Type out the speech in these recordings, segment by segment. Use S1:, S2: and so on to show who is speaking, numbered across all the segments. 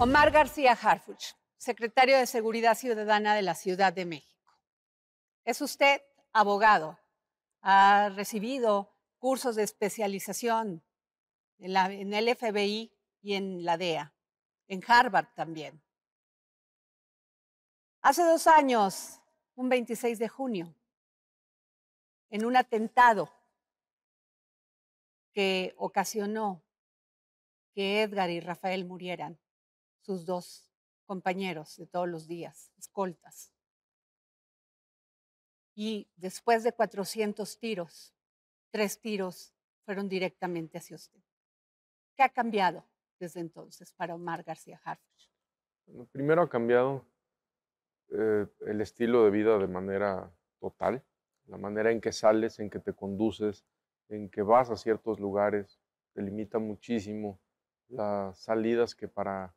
S1: Omar García Harfuch, secretario de Seguridad Ciudadana de la Ciudad de México. Es usted abogado, ha recibido cursos de especialización en el FBI y en la DEA, en Harvard también. Hace 2 años, un 26 de junio, en un atentado que ocasionó que Edgar y Rafael murieran, sus 2 compañeros de todos los días, escoltas. Y después de 400 tiros, 3 tiros fueron directamente hacia usted. ¿Qué ha cambiado desde entonces para Omar García Harfuch?
S2: Bueno, primero ha cambiado el estilo de vida de manera total, la manera en que sales, en que te conduces, en que vas a ciertos lugares, te limita muchísimo las salidas que para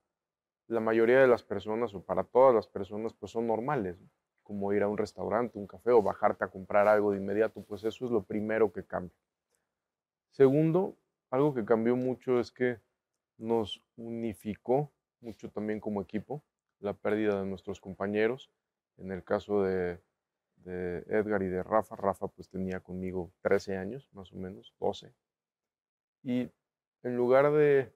S2: la mayoría de las personas o para todas las personas pues son normales, ¿no? Como ir a un restaurante, un café o bajarte a comprar algo de inmediato, pues eso es lo primero que cambia. Segundo, algo que cambió mucho es que nos unificó mucho también como equipo la pérdida de nuestros compañeros. En el caso de Edgar y de Rafa, Rafa pues tenía conmigo 13 años, más o menos, 12. Y en lugar de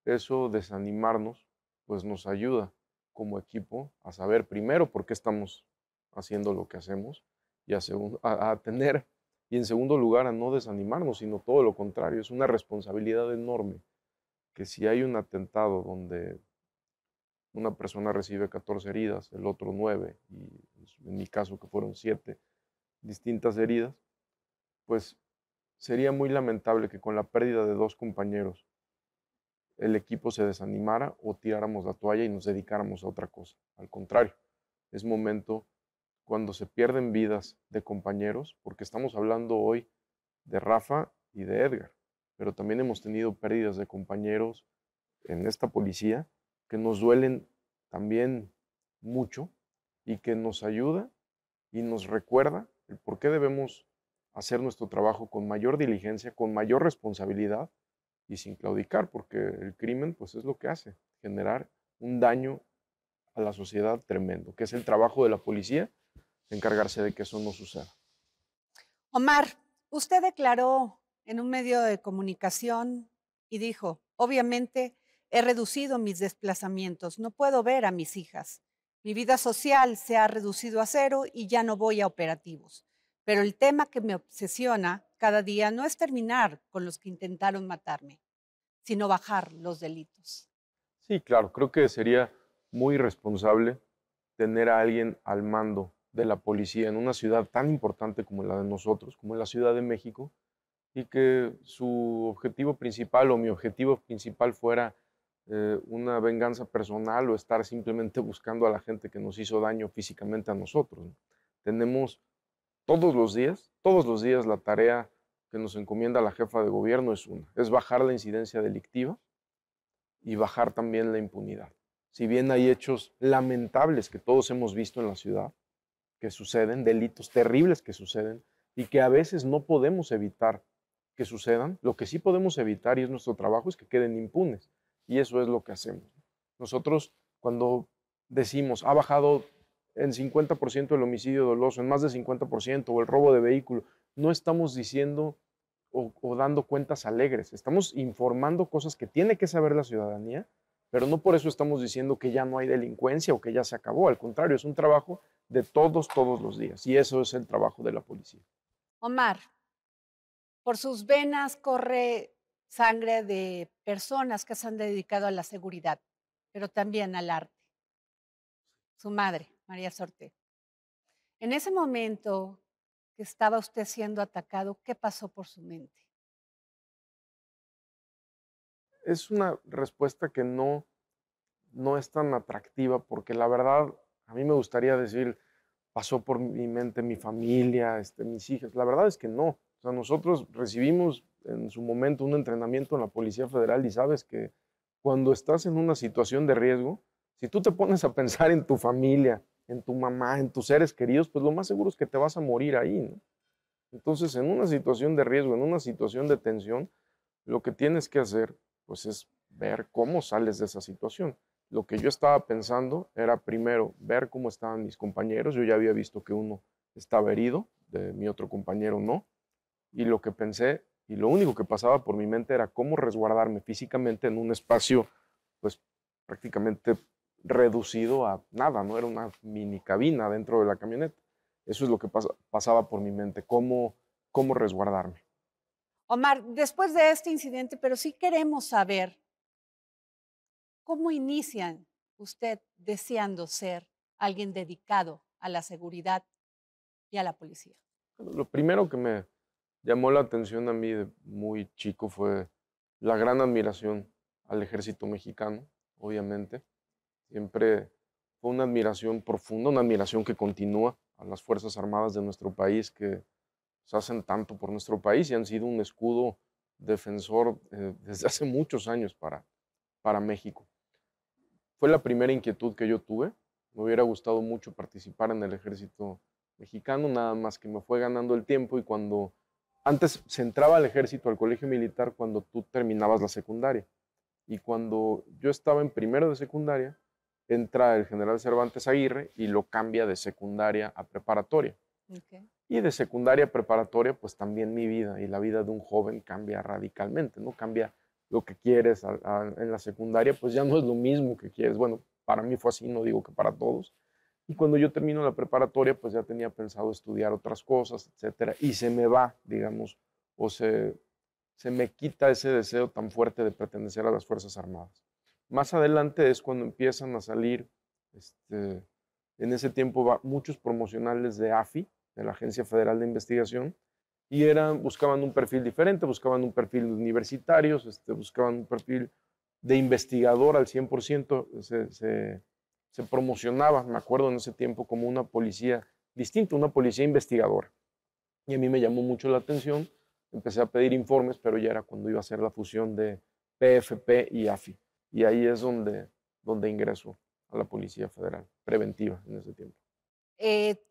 S2: eso desanimarnos, pues nos ayuda como equipo a saber primero por qué estamos haciendo lo que hacemos y a tener, y en segundo lugar a no desanimarnos, sino todo lo contrario, es una responsabilidad enorme que si hay un atentado donde una persona recibe 14 heridas, el otro 9, y en mi caso que fueron 7 distintas heridas, pues sería muy lamentable que con la pérdida de 2 compañeros el equipo se desanimara o tiráramos la toalla y nos dedicáramos a otra cosa. Al contrario, es momento cuando se pierden vidas de compañeros, porque estamos hablando hoy de Rafa y de Edgar, pero también hemos tenido pérdidas de compañeros en esta policía que nos duelen también mucho y que nos ayuda y nos recuerda el por qué debemos hacer nuestro trabajo con mayor diligencia, con mayor responsabilidad y sin claudicar, porque el crimen pues es lo que hace, generar un daño a la sociedad tremendo, que es el trabajo de la policía, encargarse de que eso no suceda.
S1: Omar, usted declaró en un medio de comunicación y dijo, obviamente he reducido mis desplazamientos, no puedo ver a mis hijas. Mi vida social se ha reducido a 0 y ya no voy a operativos. Pero el tema que me obsesiona cada día no es terminar con los que intentaron matarme, sino bajar los delitos.
S2: Sí, claro, creo que sería muy irresponsable tener a alguien al mando de la policía en una ciudad tan importante como la de nosotros, como la Ciudad de México, y que su objetivo principal o mi objetivo principal fuera una venganza personal o estar simplemente buscando a la gente que nos hizo daño físicamente a nosotros, ¿no? Tenemos todos los días la tarea que nos encomienda la jefa de gobierno es bajar la incidencia delictiva y bajar también la impunidad. Si bien hay hechos lamentables que todos hemos visto en la ciudad, que suceden, delitos terribles que suceden y que a veces no podemos evitar que sucedan, lo que sí podemos evitar, y es nuestro trabajo, es que queden impunes. Y eso es lo que hacemos. Nosotros, cuando decimos, ha bajado en 50% el homicidio doloso, en más de 50%, o el robo de vehículo, no estamos diciendo o dando cuentas alegres, estamos informando cosas que tiene que saber la ciudadanía, pero no por eso estamos diciendo que ya no hay delincuencia o que ya se acabó, al contrario, es un trabajo de todos los días, y eso es el trabajo de la policía.
S1: Omar, por sus venas corre sangre de personas que se han dedicado a la seguridad, pero también al arte. Su madre, María Sorte. En ese momento que estaba usted siendo atacado, ¿qué pasó por su mente?
S2: Es una respuesta que no es tan atractiva porque la verdad a mí me gustaría decir, pasó por mi mente mi familia, mis hijas. La verdad es que no. O sea, nosotros recibimos en su momento un entrenamiento en la Policía Federal y sabes que cuando estás en una situación de riesgo, si tú te pones a pensar en tu familia, en tu mamá, en tus seres queridos, pues lo más seguro es que te vas a morir ahí, ¿no? Entonces, en una situación de riesgo, en una situación de tensión, lo que tienes que hacer, pues es ver cómo sales de esa situación. Lo que yo estaba pensando era primero ver cómo estaban mis compañeros. Yo ya había visto que uno estaba herido, de mi otro compañero no. Y lo que pensé, y lo único que pasaba por mi mente era cómo resguardarme físicamente en un espacio, pues prácticamente reducido a nada, ¿no? Era una mini cabina dentro de la camioneta. Eso es lo que pasaba por mi mente, cómo resguardarme.
S1: Omar, después de este incidente, pero sí queremos saber cómo inician usted deseando ser alguien dedicado a la seguridad y a la policía.
S2: Bueno, lo primero que me llamó la atención a mí de muy chico fue la gran admiración al ejército mexicano, obviamente. Siempre fue una admiración profunda, una admiración que continúa a las Fuerzas Armadas de nuestro país, que pues, hacen tanto por nuestro país y han sido un escudo defensor desde hace muchos años para México. Fue la primera inquietud que yo tuve. Me hubiera gustado mucho participar en el ejército mexicano, nada más que me fue ganando el tiempo y cuando antes se entraba al ejército, al colegio militar, cuando tú terminabas la secundaria. Y cuando yo estaba en primero de secundaria, entra el general Cervantes Aguirre y lo cambia de secundaria a preparatoria.
S1: Okay.
S2: Y de secundaria a preparatoria, pues también mi vida y la vida de un joven cambia radicalmente, ¿no? Cambia lo que quieres en la secundaria, pues ya no es lo mismo que quieres. Bueno, para mí fue así, no digo que para todos. Y cuando yo termino la preparatoria, pues ya tenía pensado estudiar otras cosas, etcétera. Y se me va, digamos, o se me quita ese deseo tan fuerte de pertenecer a las Fuerzas Armadas. Más adelante es cuando empiezan a salir, en ese tiempo, muchos promocionales de AFI, de la Agencia Federal de Investigación, y buscaban un perfil diferente, buscaban un perfil de universitarios, buscaban un perfil de investigador al 100%, se promocionaba, me acuerdo en ese tiempo, como una policía distinta, una policía investigadora. Y a mí me llamó mucho la atención, empecé a pedir informes, pero ya era cuando iba a hacer la fusión de PFP y AFI. Y ahí es donde ingreso a la Policía Federal, preventiva en ese tiempo.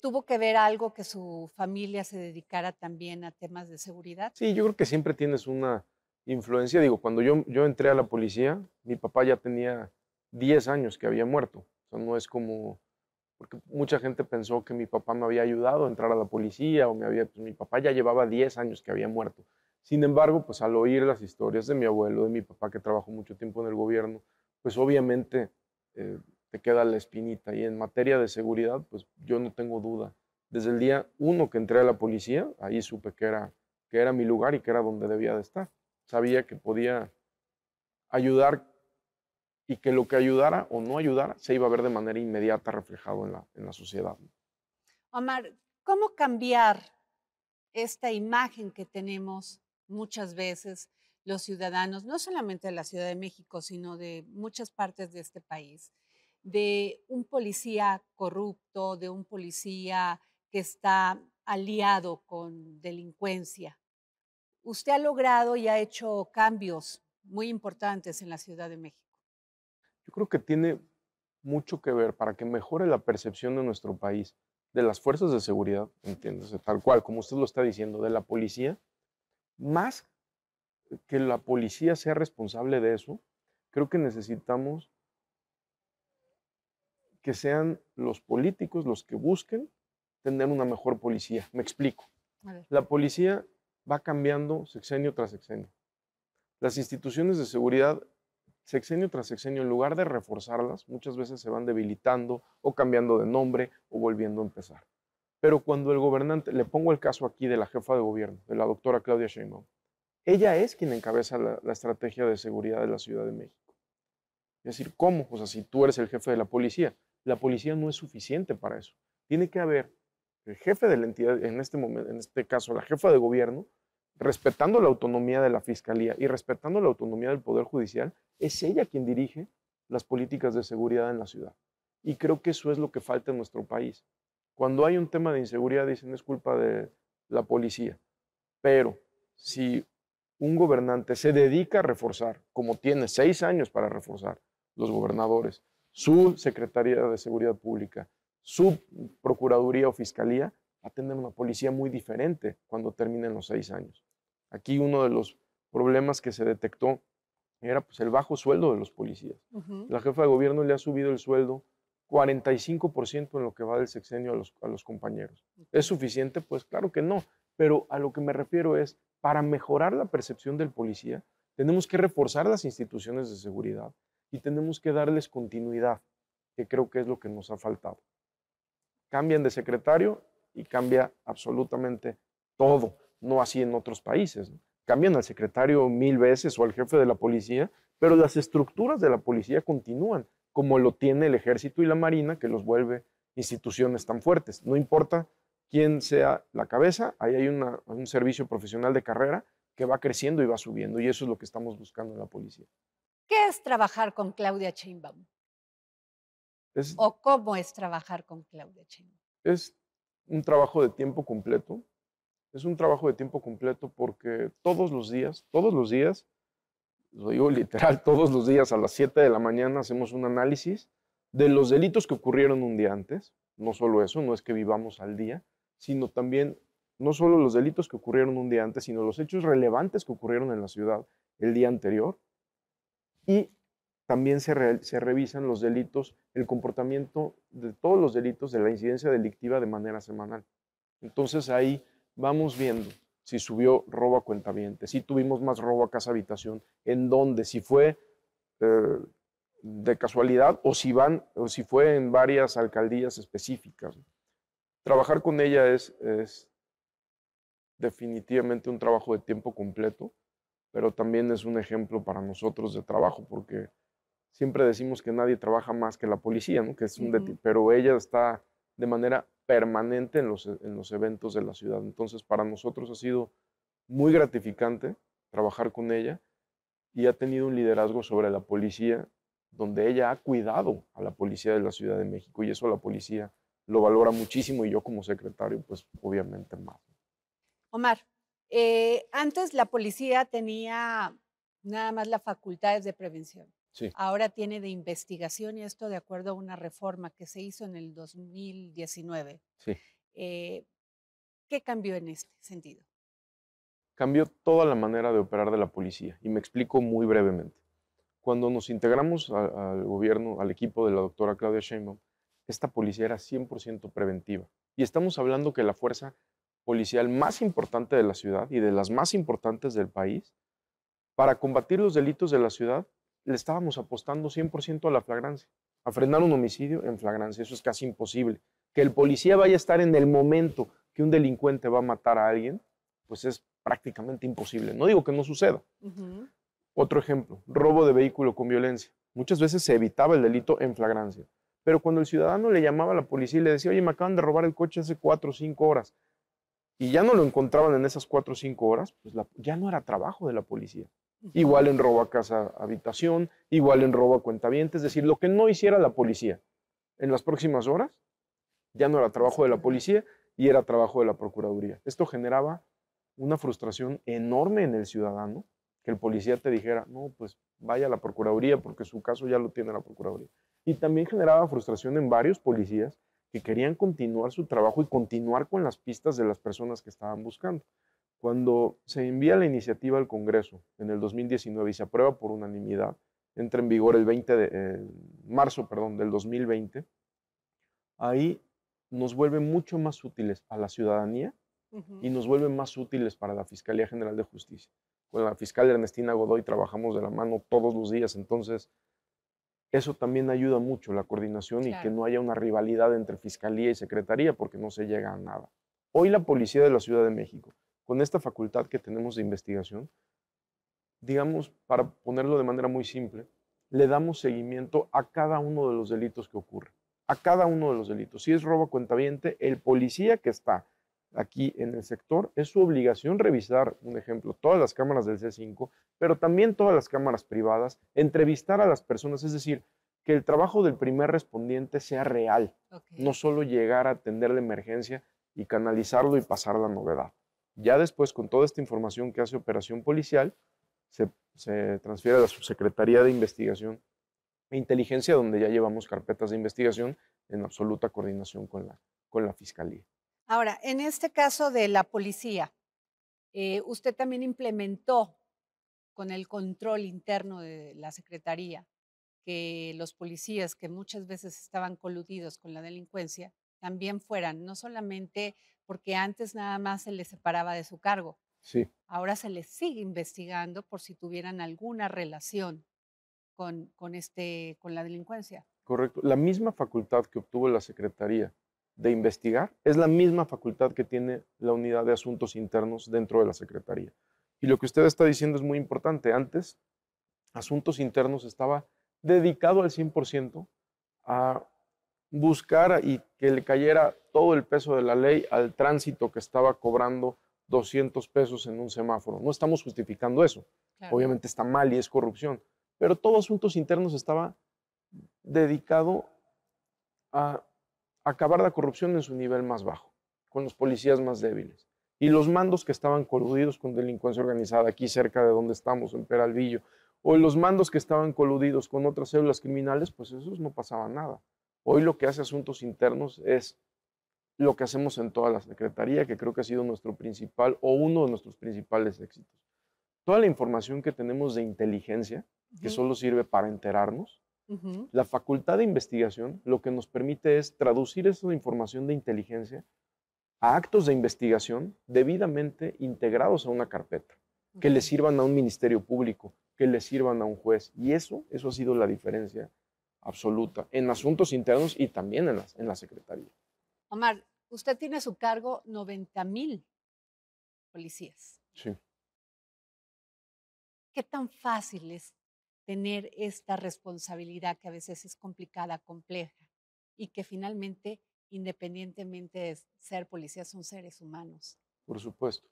S1: ¿Tuvo que ver algo que su familia se dedicara también a temas de seguridad?
S2: Sí, yo creo que siempre tienes una influencia. Digo, cuando yo entré a la policía, mi papá ya tenía 10 años que había muerto. O sea, no es como, porque mucha gente pensó que mi papá me había ayudado a entrar a la policía o pues mi papá ya llevaba 10 años que había muerto. Sin embargo, pues al oír las historias de mi abuelo, de mi papá que trabajó mucho tiempo en el gobierno, pues obviamente eh, te queda la espinita. Y en materia de seguridad, pues yo no tengo duda. Desde el día uno que entré a la policía, ahí supe que era mi lugar y que era donde debía de estar. Sabía que podía ayudar y que lo que ayudara o no ayudara se iba a ver de manera inmediata reflejado en la sociedad.
S1: Omar, ¿cómo cambiar esta imagen que tenemos muchas veces los ciudadanos, no solamente de la Ciudad de México, sino de muchas partes de este país, de un policía corrupto, de un policía que está aliado con delincuencia? Usted ha logrado y ha hecho cambios muy importantes en la Ciudad de México.
S2: Yo creo que tiene mucho que ver para que mejore la percepción de nuestro país, de las fuerzas de seguridad, entiéndase, tal cual, como usted lo está diciendo, de la policía, más que la policía sea responsable de eso, creo que necesitamos que sean los políticos los que busquen tener una mejor policía. Me explico.
S1: A ver.
S2: La policía va cambiando sexenio tras sexenio. Las instituciones de seguridad, sexenio tras sexenio, en lugar de reforzarlas, muchas veces se van debilitando o cambiando de nombre o volviendo a empezar. Pero cuando el gobernante, le pongo el caso aquí de la jefa de gobierno, de la doctora Claudia Sheinbaum, ella es quien encabeza la estrategia de seguridad de la Ciudad de México. Es decir, ¿cómo? O sea, si tú eres el jefe de la policía no es suficiente para eso. Tiene que haber el jefe de la entidad, en este momento, en este caso, la jefa de gobierno, respetando la autonomía de la fiscalía y respetando la autonomía del Poder Judicial, es ella quien dirige las políticas de seguridad en la ciudad. Y creo que eso es lo que falta en nuestro país. Cuando hay un tema de inseguridad, dicen es culpa de la policía. Pero si un gobernante se dedica a reforzar, como tiene 6 años para reforzar los gobernadores, su Secretaría de Seguridad Pública, su Procuraduría o Fiscalía, va a tener una policía muy diferente cuando terminen los 6 años. Aquí uno de los problemas que se detectó era pues el bajo sueldo de los policías.
S1: Ujú.
S2: La jefa de gobierno le ha subido el sueldo 45% en lo que va del sexenio a los compañeros. ¿Es
S1: Ok.
S2: suficiente? Pues claro que no, pero a lo que me refiero es, para mejorar la percepción del policía, tenemos que reforzar las instituciones de seguridad y tenemos que darles continuidad, que creo que es lo que nos ha faltado. Cambian de secretario y cambia absolutamente todo, no así en otros países, ¿no? Cambian al secretario 1000 veces o al jefe de la policía, pero las estructuras de la policía continúan, como lo tiene el ejército y la marina, que los vuelve instituciones tan fuertes. No importa quién sea la cabeza, ahí hay un servicio profesional de carrera que va creciendo y va subiendo, y eso es lo que estamos buscando en la policía.
S1: ¿Qué es trabajar con Claudia Sheinbaum?
S2: Es,
S1: ¿O cómo es trabajar con Claudia Sheinbaum?
S2: es un trabajo de tiempo completo. Es un trabajo de tiempo completo porque todos los días, lo digo literal, todos los días a las 7 de la mañana hacemos un análisis de los delitos que ocurrieron un día antes. No solo eso, no es que vivamos al día, sino también no solo los delitos que ocurrieron un día antes, sino los hechos relevantes que ocurrieron en la ciudad el día anterior. Y también se revisan los delitos, el comportamiento de todos los delitos de la incidencia delictiva de manera semanal. Entonces ahí vamos viendo si subió robo a cuentaviente, si tuvimos más robo a casa habitación, en dónde, si fue eh, de casualidad o si fue en varias alcaldías específicas. Trabajar con ella es definitivamente un trabajo de tiempo completo, pero también es un ejemplo para nosotros de trabajo, porque siempre decimos que nadie trabaja más que la policía, ¿no? Que es
S1: Ujú.
S2: pero ella está de manera permanente en los eventos de la ciudad. Entonces, para nosotros ha sido muy gratificante trabajar con ella y ha tenido un liderazgo sobre la policía, donde ella ha cuidado a la policía de la Ciudad de México y eso la policía lo valora muchísimo y yo como secretario, pues obviamente más.
S1: Omar, antes la policía tenía nada más las facultades de prevención.
S2: Sí,
S1: Ahora tiene de investigación y esto de acuerdo a una reforma que se hizo en el 2019.
S2: sí.
S1: Eh, ¿Qué cambió en este sentido?
S2: Cambió toda la manera de operar de la policía y me explico muy brevemente. Cuando nos integramos al gobierno, al equipo de la doctora Claudia Sheinbaum, esta policía era 100% preventiva. Y estamos hablando que la fuerza policial más importante de la ciudad y de las más importantes del país, para combatir los delitos de la ciudad, le estábamos apostando 100% a la flagrancia, a frenar un homicidio en flagrancia. Eso es casi imposible. Que el policía vaya a estar en el momento que un delincuente va a matar a alguien, pues es prácticamente imposible. No digo que no suceda.
S1: Ujú.
S2: Otro ejemplo, robo de vehículo con violencia. Muchas veces se evitaba el delito en flagrancia, pero cuando el ciudadano le llamaba a la policía y le decía, oye, me acaban de robar el coche hace 4 o 5 horas, y ya no lo encontraban en esas 4 o 5 horas, pues ya no era trabajo de la policía.
S1: Ujú.
S2: Igual en robo a casa habitación, igual en robo a cuentaviente, es decir, lo que no hiciera la policía en las próximas horas, ya no era
S1: No se
S2: trabajo de la
S1: podía.
S2: policía y era trabajo de la Procuraduría. Esto generaba una frustración enorme en el ciudadano, que el policía te dijera, no, pues vaya a la Procuraduría porque su caso ya lo tiene la Procuraduría. Y también generaba frustración en varios policías que querían continuar su trabajo y continuar con las pistas de las personas que estaban buscando. Cuando se envía la iniciativa al Congreso en el 2019 y se aprueba por unanimidad, entra en vigor el 20 de marzo, perdón, del 2020, ahí nos vuelve mucho más útiles a la ciudadanía y
S1: Ujú.
S2: nos vuelve más útiles para la Fiscalía General de Justicia. Con la fiscal Ernestina Godoy trabajamos de la mano todos los días, entonces eso también ayuda mucho, la coordinación y que
S1: Claro.
S2: no haya una rivalidad entre Fiscalía y Secretaría porque no se llega a nada. Hoy la Policía de la Ciudad de México, con esta facultad que tenemos de investigación, digamos, para ponerlo de manera muy simple, le damos seguimiento a cada uno de los delitos que ocurren, a cada uno de los delitos. Si es robo a cuentaviente, el policía que está aquí en el sector, es su obligación revisar, un ejemplo, todas las cámaras del C5, pero también todas las cámaras privadas, entrevistar a las personas, es decir, que el trabajo del primer respondiente sea real, no
S1: Ok.
S2: solo llegar a atender la emergencia y canalizarlo y pasar la novedad. Ya después, con toda esta información que hace operación policial, se transfiere a la Subsecretaría de Investigación e Inteligencia, donde ya llevamos carpetas de investigación en absoluta coordinación con la Fiscalía.
S1: Ahora, en este caso de la policía, usted también implementó con el control interno de la Secretaría, que los policías que muchas veces estaban coludidos con la delincuencia también fueran, no solamente porque antes nada más se les separaba de su cargo,
S2: Sí,
S1: ahora se les sigue investigando por si tuvieran alguna relación con la delincuencia.
S2: correcto. La misma facultad que obtuvo la Secretaría de investigar es la misma facultad que tiene la unidad de asuntos internos dentro de la Secretaría. Y lo que usted está diciendo es muy importante. Antes, asuntos internos estaba dedicado al 100% a buscar y que le cayera todo el peso de la ley al tránsito que estaba cobrando 200 pesos en un semáforo. No estamos justificando eso.
S1: Claro.
S2: Obviamente está mal y es corrupción. Pero todo asuntos internos estaba dedicado a acabar la corrupción en su nivel más bajo, con los policías más débiles. Y los mandos que estaban coludidos con delincuencia organizada, aquí cerca de donde estamos, en Peralvillo, o los mandos que estaban coludidos con otras células criminales, pues esos no pasaba nada. Hoy lo que hace asuntos internos es lo que hacemos en toda la Secretaría, que creo que ha sido nuestro principal o uno de nuestros principales éxitos. Toda la información que tenemos de inteligencia, que
S1: Ujú,
S2: solo sirve para enterarnos,
S1: ujú.
S2: la facultad de investigación lo que nos permite es traducir esa información de inteligencia a actos de investigación debidamente integrados a una carpeta, que le
S1: Ok.
S2: sirvan a un ministerio público, que le sirvan a un juez. Y eso ha sido la diferencia absoluta en asuntos internos y también en la Secretaría.
S1: Omar, usted tiene a su cargo 90,000 policías.
S2: Sí.
S1: ¿Qué tan fácil es tener esta responsabilidad que a veces es complicada, compleja y que finalmente, independientemente de ser policías, son seres humanos?
S2: Por supuesto.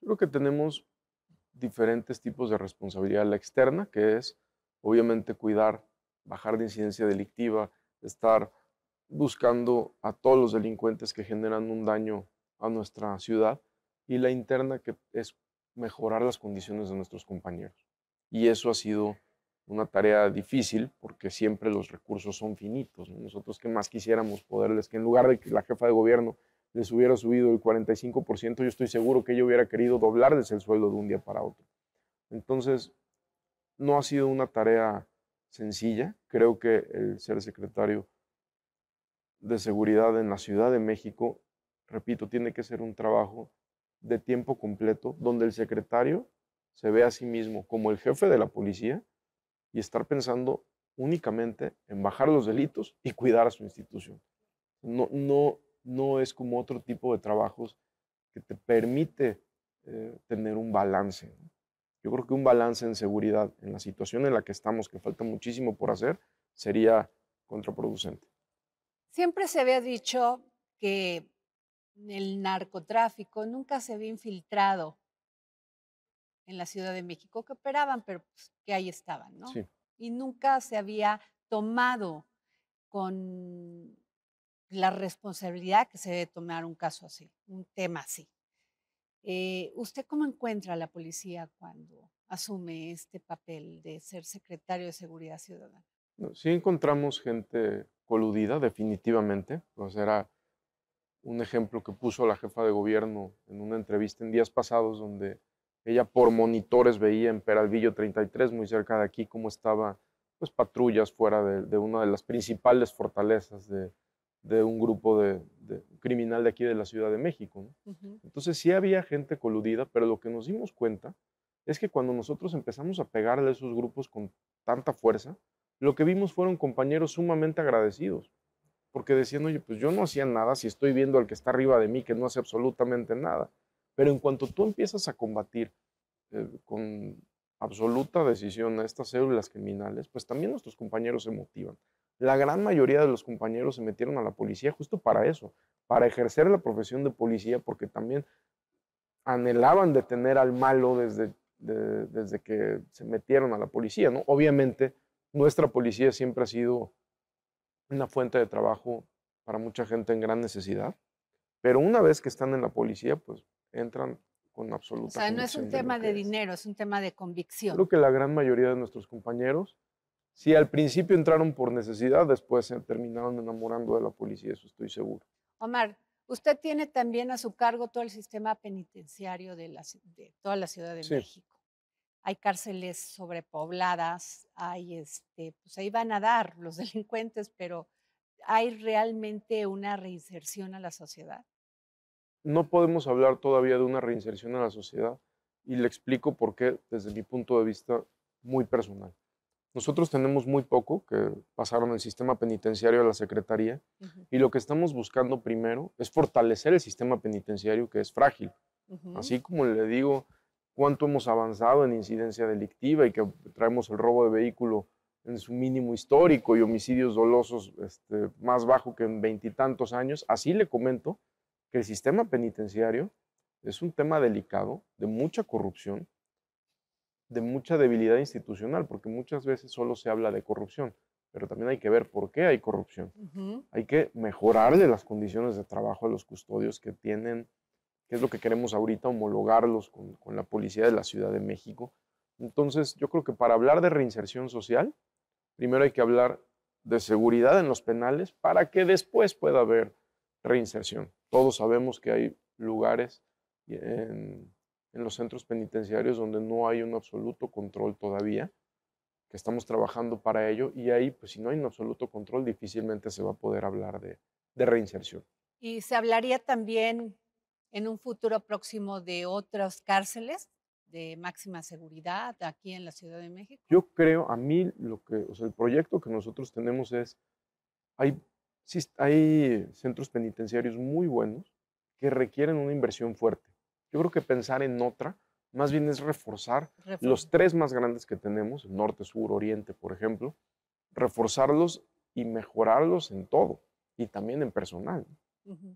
S2: Creo que tenemos diferentes tipos de responsabilidad. La externa, que es obviamente cuidar, bajar de incidencia delictiva, estar buscando a todos los delincuentes que generan un daño a nuestra ciudad. Y la interna, que es mejorar las condiciones de nuestros compañeros. Y eso ha sido una tarea difícil porque siempre los recursos son finitos, ¿no? Nosotros que más quisiéramos poderles, que en lugar de que la jefa de gobierno les hubiera subido el 45%, yo estoy seguro que ella hubiera querido doblarles el sueldo de un día para otro. Entonces, no ha sido una tarea sencilla. Creo que el ser secretario de seguridad en la Ciudad de México, repito, tiene que ser un trabajo de tiempo completo, donde el secretario se ve a sí mismo como el jefe de la policía y estar pensando únicamente en bajar los delitos y cuidar a su institución. No es como otro tipo de trabajos que te permite tener un balance, ¿no? Yo creo que un balance en seguridad en la situación en la que estamos, que falta muchísimo por hacer, sería contraproducente.
S1: Siempre se había dicho que el narcotráfico nunca se había infiltrado en la Ciudad de México, que operaban, pero pues, que ahí estaban, ¿no?
S2: Sí.
S1: Y nunca se había tomado con la responsabilidad que se debe tomar un caso así, un tema así. ¿Usted cómo encuentra a la policía cuando asume este papel de ser secretario de Seguridad Ciudadana?
S2: No, sí encontramos gente coludida, definitivamente. Pues era un ejemplo que puso la jefa de gobierno en una entrevista en días pasados, donde ella por monitores veía en Peralvillo 33, muy cerca de aquí, cómo estaba pues patrullas fuera de una de las principales fortalezas de un grupo de criminal de aquí de la Ciudad de México, ¿no?
S1: Ujú.
S2: Entonces sí había gente coludida, pero lo que nos dimos cuenta es que cuando nosotros empezamos a pegarle a esos grupos con tanta fuerza, lo que vimos fueron compañeros sumamente agradecidos, porque decían, oye, pues yo no hacía nada si estoy viendo al que está arriba de mí que no hace absolutamente nada. Pero en cuanto tú empiezas a combatir con absoluta decisión a estas células criminales, pues también nuestros compañeros se motivan. La gran mayoría de los compañeros se metieron a la policía justo para eso, para ejercer la profesión de policía, porque también anhelaban detener al malo desde que se metieron a la policía, ¿no? Obviamente, nuestra policía siempre ha sido una fuente de trabajo para mucha gente en gran necesidad, pero una vez que están en la policía, pues entran con
S1: O
S2: absoluta
S1: sea, no es un
S2: convicción de lo
S1: tema de
S2: que es.
S1: dinero, es un tema de
S2: Creo
S1: convicción.
S2: que la gran mayoría de nuestros compañeros, si al principio entraron por necesidad, después se terminaron enamorando de la policía, eso estoy seguro.
S1: Omar, usted tiene también a su cargo todo el sistema penitenciario de toda la Ciudad de
S2: Sí,
S1: México. hay cárceles sobrepobladas, pues ahí van a dar los delincuentes, pero ¿hay realmente una reinserción a la sociedad?
S2: No podemos hablar todavía de una reinserción a la sociedad y le explico por qué desde mi punto de vista muy personal. Nosotros tenemos muy poco que pasaron el sistema penitenciario a la Secretaría
S1: Ujú,
S2: y lo que estamos buscando primero es fortalecer el sistema penitenciario que es frágil.
S1: ujú.
S2: Así como le digo cuánto hemos avanzado en incidencia delictiva y que traemos el robo de vehículo en su mínimo histórico y homicidios dolosos más bajo que en veintitantos años, así le comento que el sistema penitenciario es un tema delicado, de mucha corrupción, de mucha debilidad institucional, porque muchas veces solo se habla de corrupción, pero también hay que ver por qué hay corrupción.
S1: Ujú.
S2: Hay que mejorarle las condiciones de trabajo a los custodios que tienen, que es lo que queremos ahorita, homologarlos con la policía de la Ciudad de México. Entonces, yo creo que para hablar de reinserción social, primero hay que hablar de seguridad en los penales para que después pueda haber reinserción. Todos sabemos que hay lugares en los centros penitenciarios donde no hay un absoluto control todavía, que estamos trabajando para ello, y ahí, pues si no hay un absoluto control, difícilmente se va a poder hablar de reinserción.
S1: ¿Y se hablaría también en un futuro próximo de otras cárceles de máxima seguridad aquí en la Ciudad de México?
S2: Yo creo, a mí, o sea, el proyecto que nosotros tenemos es, hay, hay centros penitenciarios muy buenos que requieren una inversión fuerte. Yo creo que pensar en otra, más bien es reforzar
S1: Reforma.
S2: los tres más grandes que tenemos, el norte, sur, oriente, por ejemplo, reforzarlos y mejorarlos en todo, y también en personal.
S1: Ujú.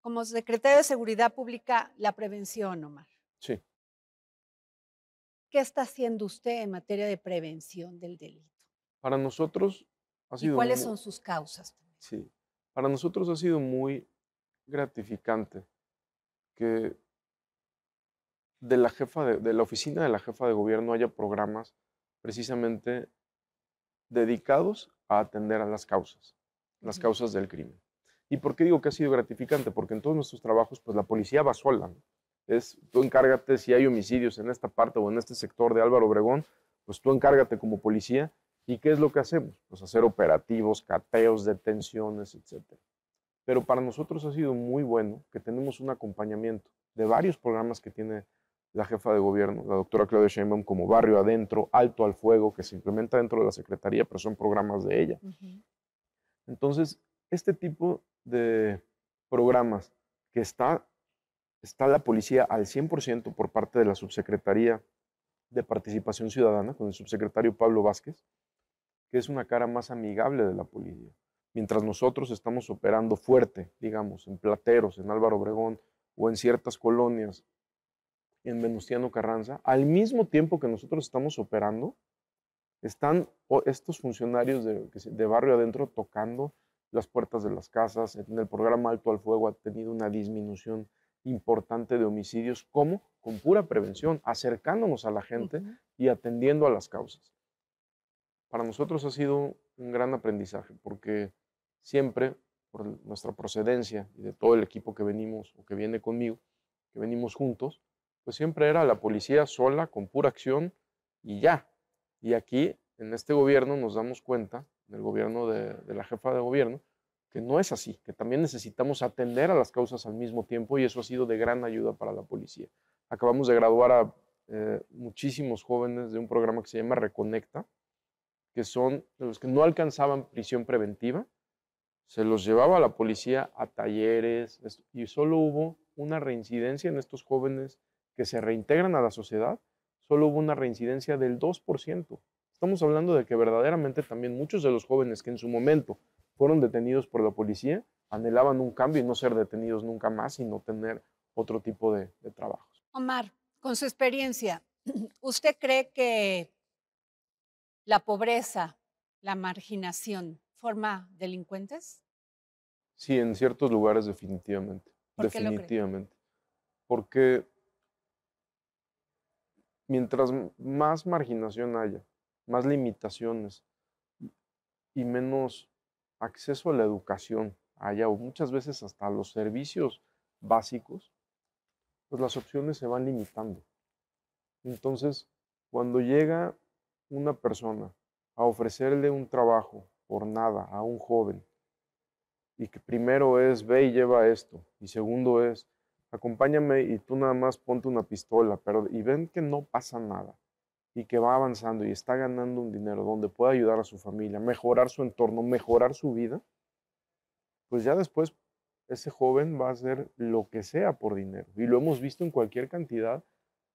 S1: Como secretario de Seguridad Pública, la prevención, Omar.
S2: Sí,
S1: ¿Qué está haciendo usted en materia de prevención del delito?
S2: para nosotros ha
S1: ¿Y
S2: sido,
S1: cuáles son sus causas también?
S2: sí, para nosotros ha sido muy gratificante que de la oficina de la jefa de gobierno haya programas precisamente dedicados a atender a las
S1: Ujú,
S2: causas del crimen. ¿Y por qué digo que ha sido gratificante? Porque en todos nuestros trabajos, pues la policía va sola, ¿no? Es, tú encárgate si hay homicidios en esta parte o en este sector de Álvaro Obregón, pues tú encárgate como policía. ¿Y qué es lo que hacemos? Pues hacer operativos, cateos, detenciones, etcétera. Pero para nosotros ha sido muy bueno que tenemos un acompañamiento de varios programas que tiene la jefa de gobierno, la doctora Claudia Sheinbaum, como Barrio Adentro, Alto al Fuego, que se implementa dentro de la Secretaría, pero son programas de ella.
S1: ujú.
S2: Entonces, este tipo de programas que está la policía al 100% por parte de la Subsecretaría de Participación Ciudadana, con el subsecretario Pablo Vázquez, que es una cara más amigable de la policía. Mientras nosotros estamos operando fuerte, digamos, en Plateros, en Álvaro Obregón o en ciertas colonias en Venustiano Carranza, al mismo tiempo que nosotros estamos operando, están estos funcionarios de barrio adentro tocando las puertas de las casas. En el programa Alto al Fuego ha tenido una disminución importante de homicidios, como con pura prevención, acercándonos a la gente
S1: Ujú.
S2: y atendiendo a las causas. Para nosotros ha sido un gran aprendizaje porque siempre, por nuestra procedencia y de todo el equipo que venimos o que viene conmigo, que venimos juntos, pues siempre era la policía sola, con pura acción y ya. Y aquí, en este gobierno, nos damos cuenta, en el gobierno de la jefa de gobierno, que no es así, que también necesitamos atender a las causas al mismo tiempo y eso ha sido de gran ayuda para la policía. Acabamos de graduar a muchísimos jóvenes de un programa que se llama Reconecta, que son los que no alcanzaban prisión preventiva, se los llevaba a la policía a talleres y solo hubo una reincidencia en estos jóvenes que se reintegran a la sociedad, solo hubo una reincidencia del 2%. Estamos hablando de que verdaderamente también muchos de los jóvenes que en su momento fueron detenidos por la policía anhelaban un cambio y no ser detenidos nunca más, sino tener otro tipo de trabajos.
S1: Omar, con su experiencia, ¿usted cree que la pobreza, la marginación, forma delincuentes?
S2: Sí, en ciertos lugares definitivamente,
S1: ¿Por qué lo cree?
S2: definitivamente. Porque mientras más marginación haya, más limitaciones y menos acceso a la educación haya, o muchas veces hasta a los servicios básicos, pues las opciones se van limitando. Entonces, Cuando llega una persona a ofrecerle un trabajo por nada a un joven, y que primero es ve y lleva esto, y segundo es acompáñame y tú nada más ponte una pistola, pero y ven que no pasa nada y que va avanzando y está ganando un dinero donde puede ayudar a su familia, mejorar su entorno, mejorar su vida, pues ya después ese joven va a hacer lo que sea por dinero. Y lo hemos visto en cualquier cantidad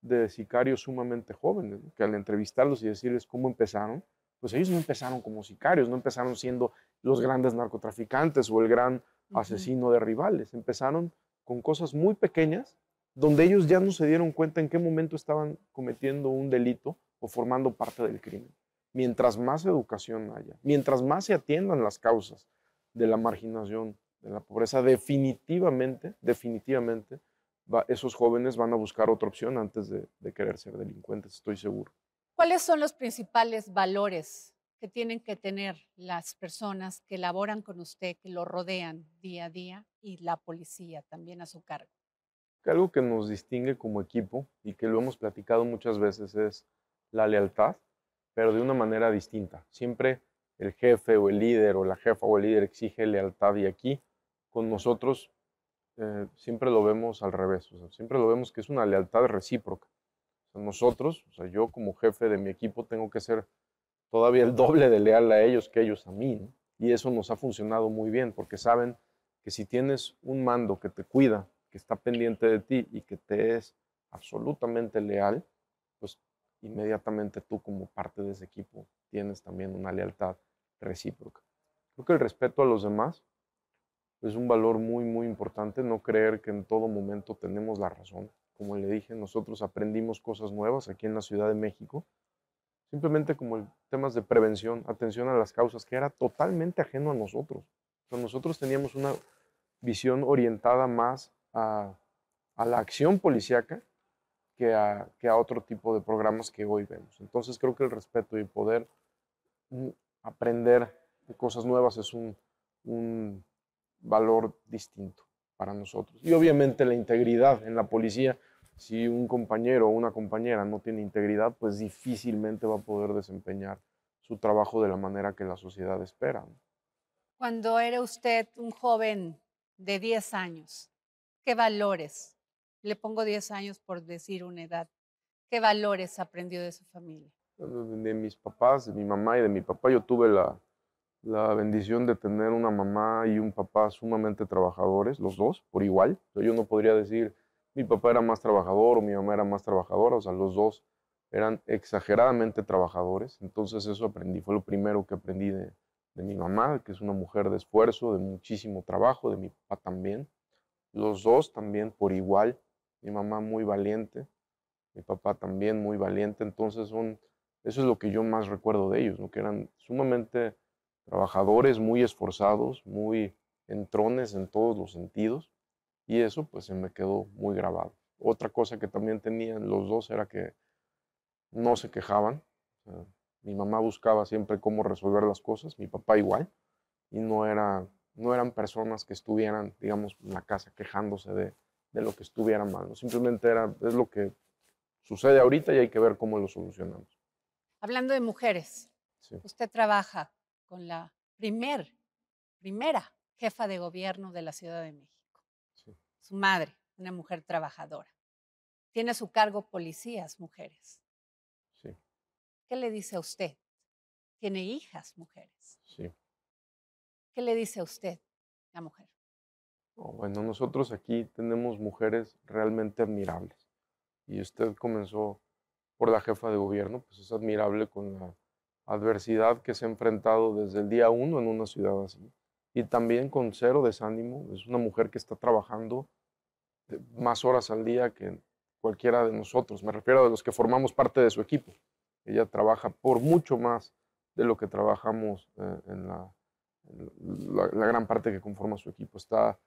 S2: de sicarios sumamente jóvenes, ¿no? Que al entrevistarlos y decirles cómo empezaron, pues ellos no empezaron como sicarios, no empezaron siendo los grandes narcotraficantes o el gran
S1: Ujú.
S2: asesino de rivales, empezaron con cosas muy pequeñas donde ellos ya no se dieron cuenta en qué momento estaban cometiendo un delito o formando parte del crimen. Mientras más educación haya, mientras más se atiendan las causas de la marginación, de la pobreza, definitivamente, esos jóvenes van a buscar otra opción antes de querer ser delincuentes, estoy seguro.
S1: ¿Cuáles son los principales valores que tienen que tener las personas que laboran con usted, que lo rodean día a día y la policía también a su cargo?
S2: Que algo que nos distingue como equipo y que lo hemos platicado muchas veces es la lealtad, pero de una manera distinta. Siempre el jefe o el líder o la jefa o el líder exige lealtad y aquí con nosotros siempre lo vemos al revés, o sea, siempre lo vemos que es una lealtad recíproca. O sea, nosotros, o sea, yo como jefe de mi equipo tengo que ser todavía el doble de leal a ellos que ellos a mí, ¿no? Y eso nos ha funcionado muy bien porque saben que si tienes un mando que te cuida, que está pendiente de ti y que te es absolutamente leal, pues inmediatamente tú como parte de ese equipo tienes también una lealtad recíproca. Creo que el respeto a los demás es un valor muy, muy importante, no creer que en todo momento tenemos la razón. Como le dije, nosotros aprendimos cosas nuevas aquí en la Ciudad de México, simplemente como temas de prevención, atención a las causas, que era totalmente ajeno a nosotros. O sea, nosotros teníamos una visión orientada más a la acción policíaca que a otro tipo de programas que hoy vemos. Entonces creo que el respeto y poder mm, aprender de cosas nuevas es un valor distinto para nosotros. Y obviamente la integridad en la policía, si un compañero o una compañera no tiene integridad, pues difícilmente va a poder desempeñar su trabajo de la manera que la sociedad espera, ¿no?
S1: Cuando era usted un joven de 10 años, ¿qué valores? Le pongo 10 años por decir una edad. ¿Qué valores aprendió de su familia?
S2: De mis papás, de mi mamá y de mi papá, yo tuve la bendición de tener una mamá y un papá sumamente trabajadores, los dos, por igual. O sea, yo no podría decir mi papá era más trabajador o mi mamá era más trabajadora, o sea, los dos eran exageradamente trabajadores. Entonces eso aprendí, fue lo primero que aprendí de mi mamá, que es una mujer de esfuerzo, de muchísimo trabajo, de mi papá también. Los dos también por igual. Mi mamá muy valiente, mi papá también muy valiente. Entonces eso es lo que yo más recuerdo de ellos, ¿no? Que eran sumamente trabajadores, muy esforzados, muy entrones en todos los sentidos. Y eso pues se me quedó muy grabado. Otra cosa que también tenían los dos era que no se quejaban. O sea, mi mamá buscaba siempre cómo resolver las cosas, mi papá igual, y no eran personas que estuvieran, digamos, en la casa quejándose de lo que estuviera mal, ¿no? Simplemente es lo que sucede ahorita y hay que ver cómo lo solucionamos.
S1: Hablando de mujeres,
S2: Sí,
S1: usted trabaja con la primera jefa de gobierno de la Ciudad de México,
S2: sí,
S1: su madre, una mujer trabajadora. Tiene a su cargo policías, mujeres.
S2: sí,
S1: ¿Qué le dice a usted? Tiene hijas, mujeres.
S2: sí.
S1: ¿Qué le dice a usted, la mujer?
S2: Oh, bueno, nosotros aquí tenemos mujeres realmente admirables. Y usted comenzó por la jefa de gobierno, pues es admirable con la adversidad que se ha enfrentado desde el día uno en una ciudad así. Y también con cero desánimo, es una mujer que está trabajando más horas al día que cualquiera de nosotros, me refiero a los que formamos parte de su equipo. Ella trabaja por mucho más de lo que trabajamos en la gran parte que conforma su equipo. Está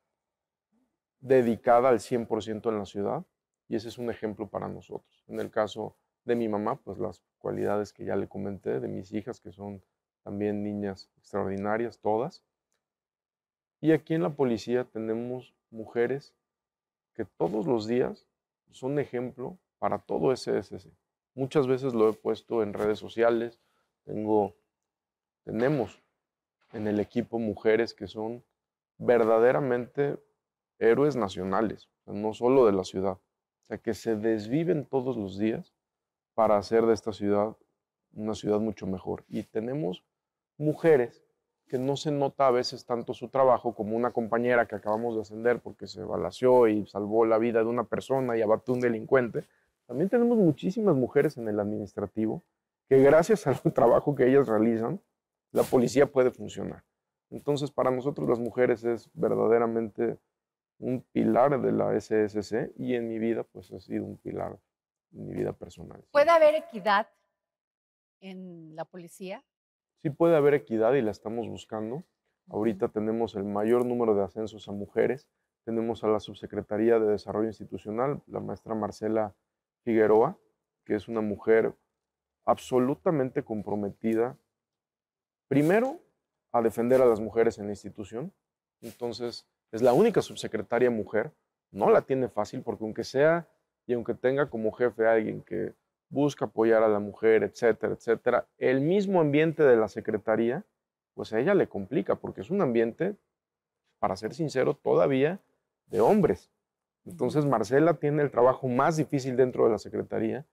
S2: dedicada al 100% en la ciudad y ese es un ejemplo para nosotros. En el caso de mi mamá, pues las cualidades que ya le comenté, de mis hijas, que son también niñas extraordinarias, todas. Y aquí en la policía tenemos mujeres que todos los días son ejemplo para todo SSC. Muchas veces lo he puesto en redes sociales. Tenemos en el equipo mujeres que son verdaderamente héroes nacionales, o sea, no solo de la ciudad, o sea, que se desviven todos los días para hacer de esta ciudad una ciudad mucho mejor. Y tenemos mujeres que no se nota a veces tanto su trabajo, como una compañera que acabamos de ascender porque se balaceó y salvó la vida de una persona y abatió un delincuente. También tenemos muchísimas mujeres en el administrativo que gracias al trabajo que ellas realizan, la policía puede funcionar. Entonces, para nosotros las mujeres es verdaderamente un pilar de la SSC y en mi vida, pues ha sido un pilar en mi vida personal.
S1: ¿Puede haber equidad en la policía?
S2: Sí puede haber equidad y la estamos buscando. Ahorita tenemos el mayor número de ascensos a mujeres. Tenemos a la Subsecretaría de Desarrollo Institucional, la maestra Marcela Figueroa, que es una mujer absolutamente comprometida, primero, a defender a las mujeres en la institución. Entonces, es la única subsecretaria mujer. No la tiene fácil porque aunque sea y aunque tenga como jefe a alguien que busca apoyar a la mujer, etcétera, etcétera, el mismo ambiente de la secretaría, pues a ella le complica porque es un ambiente, para ser sincero, todavía de hombres. Entonces Marcela tiene el trabajo más difícil dentro de la secretaría.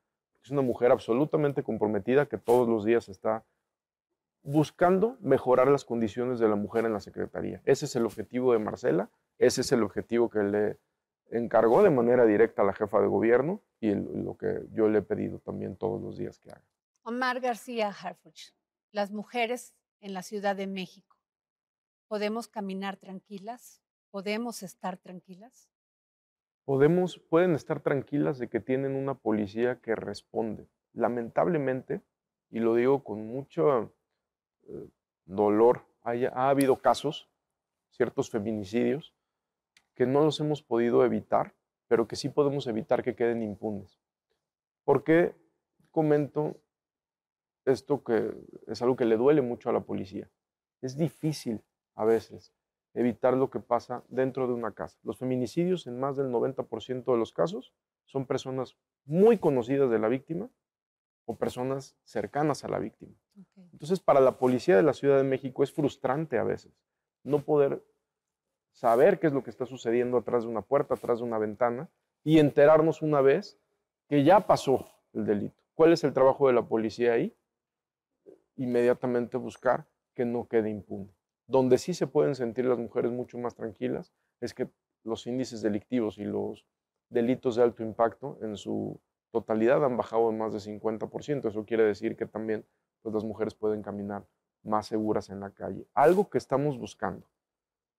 S2: Es una mujer absolutamente comprometida que todos los días está buscando mejorar las condiciones de la mujer en la secretaría. Ese es el objetivo de Marcela, ese es el objetivo que le encargó de manera directa a la jefa de gobierno y lo que yo le he pedido también todos los días que haga.
S1: Omar García Harfuch, las mujeres en la Ciudad de México, ¿podemos caminar tranquilas? ¿Podemos estar tranquilas?
S2: Pueden estar tranquilas de que tienen una policía que responde. Lamentablemente, y lo digo con mucho dolor, ha habido casos, ciertos feminicidios, que no los hemos podido evitar, pero que sí podemos evitar que queden impunes. ¿Por qué comento esto que es algo que le duele mucho a la policía? Es difícil a veces evitar lo que pasa dentro de una casa. Los feminicidios en más del 90% de los casos son personas muy conocidas de la víctima o personas cercanas a la víctima.
S1: Okay.
S2: Entonces, para la policía de la Ciudad de México es frustrante a veces no poder saber qué es lo que está sucediendo atrás de una puerta, atrás de una ventana y enterarnos una vez que ya pasó el delito. ¿Cuál es el trabajo de la policía ahí? Inmediatamente buscar que no quede impune. Donde sí se pueden sentir las mujeres mucho más tranquilas es que los índices delictivos y los delitos de alto impacto en su totalidad han bajado en más de 50%. Eso quiere decir que también pues, las mujeres pueden caminar más seguras en la calle. Algo que estamos buscando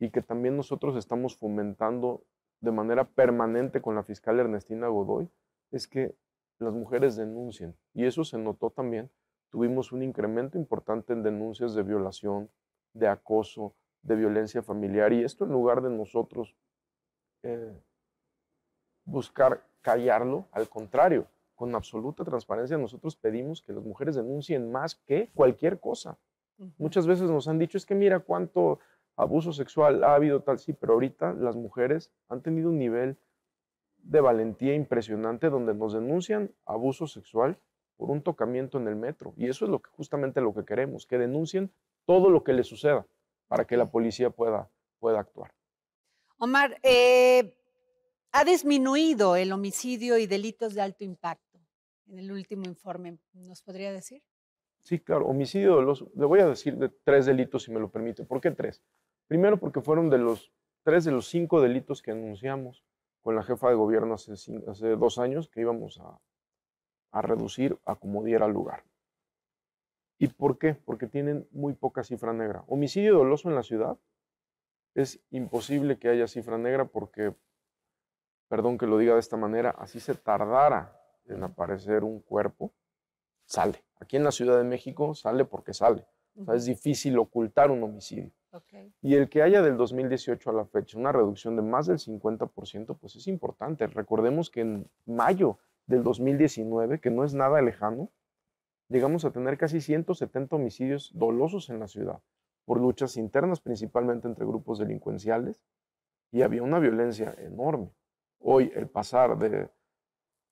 S2: y que también nosotros estamos fomentando de manera permanente con la fiscal Ernestina Godoy es que las mujeres denuncien. Y eso se notó también. Tuvimos un incremento importante en denuncias de violación, de acoso, de violencia familiar. Y esto en lugar de nosotros buscar callarlo, al contrario, con absoluta transparencia nosotros pedimos que las mujeres denuncien más que cualquier cosa. Muchas veces nos han dicho, es que mira cuánto abuso sexual ha habido tal, sí, pero ahorita las mujeres han tenido un nivel de valentía impresionante donde nos denuncian abuso sexual por un tocamiento en el metro. Y eso es justamente lo que queremos, que denuncien todo lo que les suceda para que la policía pueda actuar.
S1: Omar, ha disminuido el homicidio y delitos de alto impacto en el último informe, ¿nos podría decir?
S2: Sí, claro, homicidio doloso. Le voy a decir de 3 delitos, si me lo permite. ¿Por qué 3? Primero, porque fueron 3 de los 5 delitos que anunciamos con la jefa de gobierno hace 2 años que íbamos a reducir a como diera lugar. ¿Y por qué? Porque tienen muy poca cifra negra. Homicidio doloso en la ciudad es imposible que haya cifra negra porque, perdón que lo diga de esta manera, así se tardara en aparecer un cuerpo, sale. Aquí en la Ciudad de México sale porque sale. O sea, es difícil ocultar un homicidio.
S1: Okay.
S2: Y el que haya del 2018 a la fecha una reducción de más del 50%, pues es importante. Recordemos que en mayo del 2019, que no es nada lejano, llegamos a tener casi 170 homicidios dolosos en la ciudad, por luchas internas principalmente entre grupos delincuenciales, y había una violencia enorme. Hoy el pasar de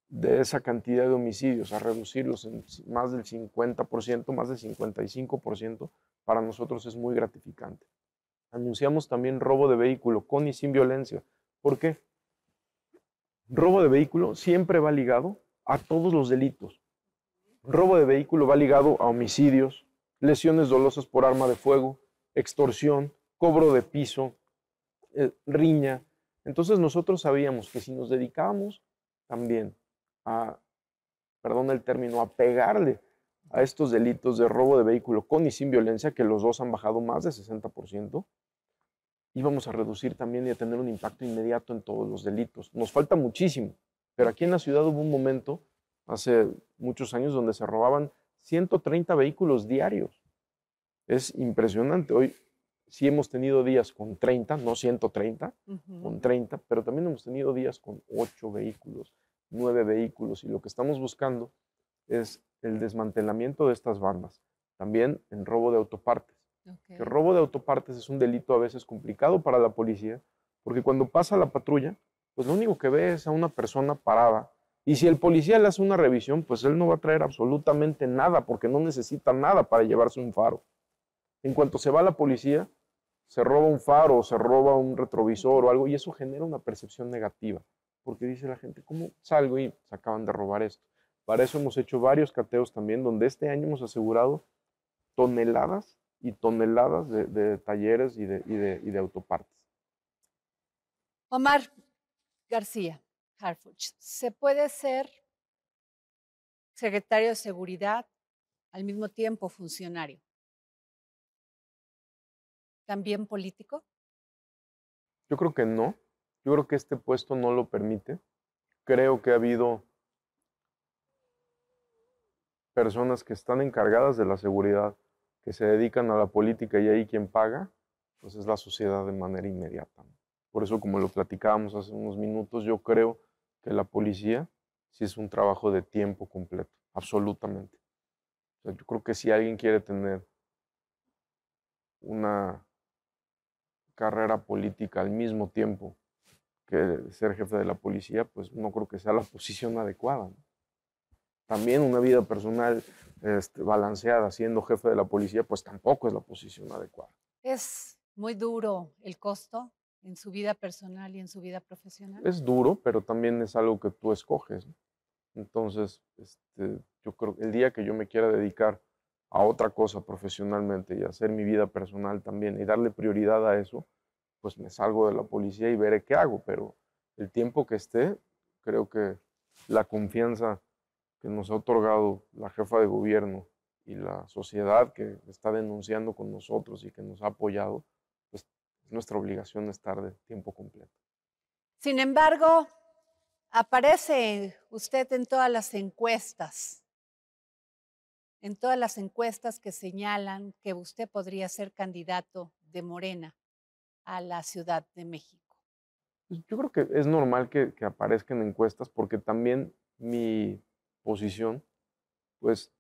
S2: de esa cantidad de homicidios, a reducirlos en más del 50%, más del 55%, para nosotros es muy gratificante. Anunciamos también robo de vehículo con y sin violencia. ¿Por qué? Robo de vehículo siempre va ligado a todos los delitos. Robo de vehículo va ligado a homicidios, lesiones dolosas por arma de fuego, extorsión, cobro de piso, riña. Entonces nosotros sabíamos que si nos dedicábamos también a, perdón el término, a pegarle a estos delitos de robo de vehículo con y sin violencia, que los dos han bajado más de 60%, íbamos a reducir también y a tener un impacto inmediato en todos los delitos. Nos falta muchísimo, pero aquí en la ciudad hubo un momento, hace muchos años, donde se robaban 130 vehículos diarios. Es impresionante. Hoy sí hemos tenido días con 30, no 130, con 30, pero también hemos tenido días con 8 vehículos, 9 vehículos, y lo que estamos buscando es el desmantelamiento de estas bandas. También en robo de autopartes. Que robo de autopartes es un delito a veces complicado para la policía, porque cuando pasa la patrulla, pues lo único que ve es a una persona parada. Y si el policía le hace una revisión, pues él no va a traer absolutamente nada, porque no necesita nada para llevarse un faro. En cuanto se va la policía, se roba un faro, se roba un retrovisor o algo, y eso genera una percepción negativa, porque dice la gente, ¿cómo salgo y se acaban de robar esto? Para eso hemos hecho varios cateos también, donde este año hemos asegurado toneladas y toneladas de talleres y de autopartes.
S1: Omar García Harfuch, ¿se puede ser secretario de Seguridad al mismo tiempo funcionario? ¿También político?
S2: Yo creo que no. Yo creo que este puesto no lo permite. Creo que ha habido personas que están encargadas de la seguridad, que se dedican a la política, y ahí quien paga, pues es la sociedad de manera inmediata. Por eso, como lo platicábamos hace unos minutos, yo creo que la policía sí es un trabajo de tiempo completo, absolutamente. O sea, yo creo que si alguien quiere tener una carrera política al mismo tiempo que ser jefe de la policía, pues no creo que sea la posición adecuada, ¿no? También una vida personal balanceada siendo jefe de la policía, pues tampoco es la posición adecuada.
S1: ¿Es muy duro el costo en su vida personal y en su vida profesional?
S2: Es duro, pero también es algo que tú escoges, ¿no? Entonces, yo creo que el día que yo me quiera dedicar a otra cosa profesionalmente y hacer mi vida personal también y darle prioridad a eso, pues me salgo de la policía y veré qué hago, pero el tiempo que esté, creo que la confianza que nos ha otorgado la jefa de gobierno y la sociedad que está denunciando con nosotros y que nos ha apoyado, pues es nuestra obligación estar de tiempo completo.
S1: Sin embargo, aparece usted en todas las encuestas que señalan que usted podría ser candidato de Morena a la Ciudad de México.
S2: Pues yo creo que es normal que aparezcan encuestas, porque también mi posición, pues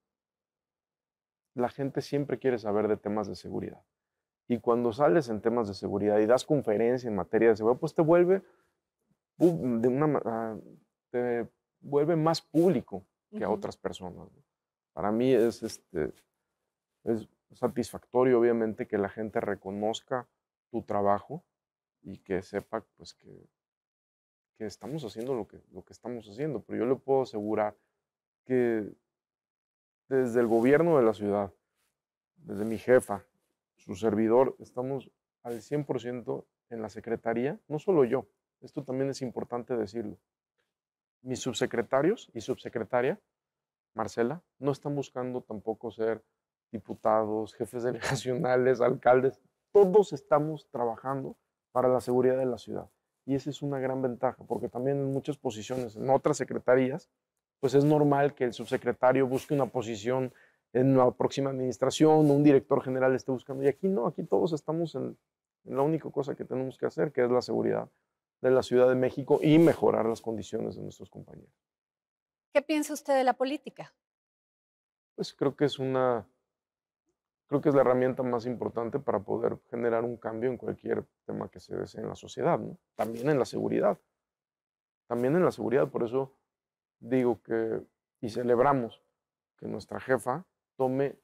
S2: la gente siempre quiere saber de temas de seguridad. Y cuando sales en temas de seguridad y das conferencia en materia de seguridad, pues te vuelve más público que a otras personas, ¿no? Para mí es satisfactorio, obviamente, que la gente reconozca tu trabajo y que sepa, pues, que estamos haciendo lo que estamos haciendo. Pero yo le puedo asegurar que desde el gobierno de la ciudad, desde mi jefa, su servidor, estamos al 100% en la secretaría, no solo yo, esto también es importante decirlo. Mis subsecretarios y subsecretaria, Marcela, no están buscando tampoco ser diputados, jefes delegacionales, alcaldes. Todos estamos trabajando para la seguridad de la ciudad. Y esa es una gran ventaja, porque también en muchas posiciones, en otras secretarías, pues es normal que el subsecretario busque una posición en la próxima administración, o un director general esté buscando. Y aquí no, aquí todos estamos en la única cosa que tenemos que hacer, que es la seguridad de la Ciudad de México y mejorar las condiciones de nuestros compañeros.
S1: ¿Qué piensa usted de la política?
S2: Pues creo que es la herramienta más importante para poder generar un cambio en cualquier tema que se desee en la sociedad, ¿no? También en la seguridad. También en la seguridad, por eso digo que, y celebramos que nuestra jefa tome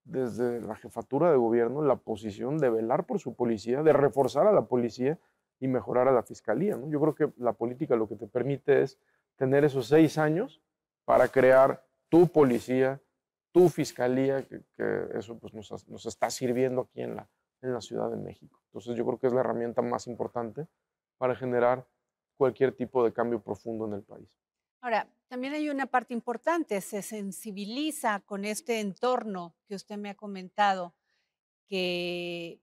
S2: desde la jefatura de gobierno la posición de velar por su policía, de reforzar a la policía y mejorar a la fiscalía, ¿no? Yo creo que la política lo que te permite es tener esos 6 años para crear tu policía, tu fiscalía, que eso pues nos está sirviendo aquí en la Ciudad de México. Entonces yo creo que es la herramienta más importante para generar cualquier tipo de cambio profundo en el país.
S1: Ahora, también hay una parte importante, se sensibiliza con este entorno que usted me ha comentado, que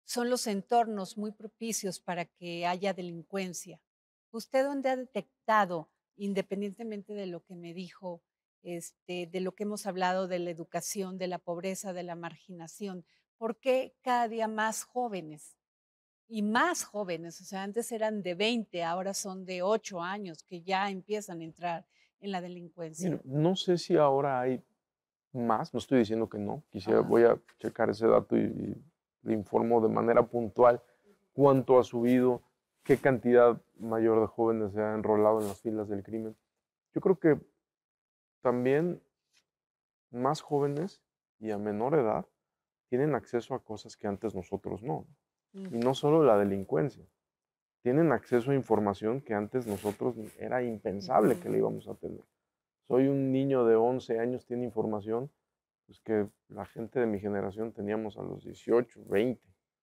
S1: son los entornos muy propicios para que haya delincuencia. ¿Usted dónde ha detectado, independientemente de lo que me dijo, de lo que hemos hablado de la educación, de la pobreza, de la marginación, por qué cada día más jóvenes? Y más jóvenes, o sea, antes eran de 20, ahora son de 8 años que ya empiezan a entrar en la delincuencia.
S2: Mira, no sé si ahora hay más, no estoy diciendo que no,
S1: Ajá.
S2: voy a checar ese dato y le informo de manera puntual cuánto ha subido, qué cantidad mayor de jóvenes se ha enrolado en las filas del crimen. Yo creo que también más jóvenes y a menor edad tienen acceso a cosas que antes nosotros no. Y no solo la delincuencia, tienen acceso a información que antes nosotros era impensable que le íbamos a tener. Soy un niño de 11 años, tiene información pues, que la gente de mi generación teníamos a los 18, 20.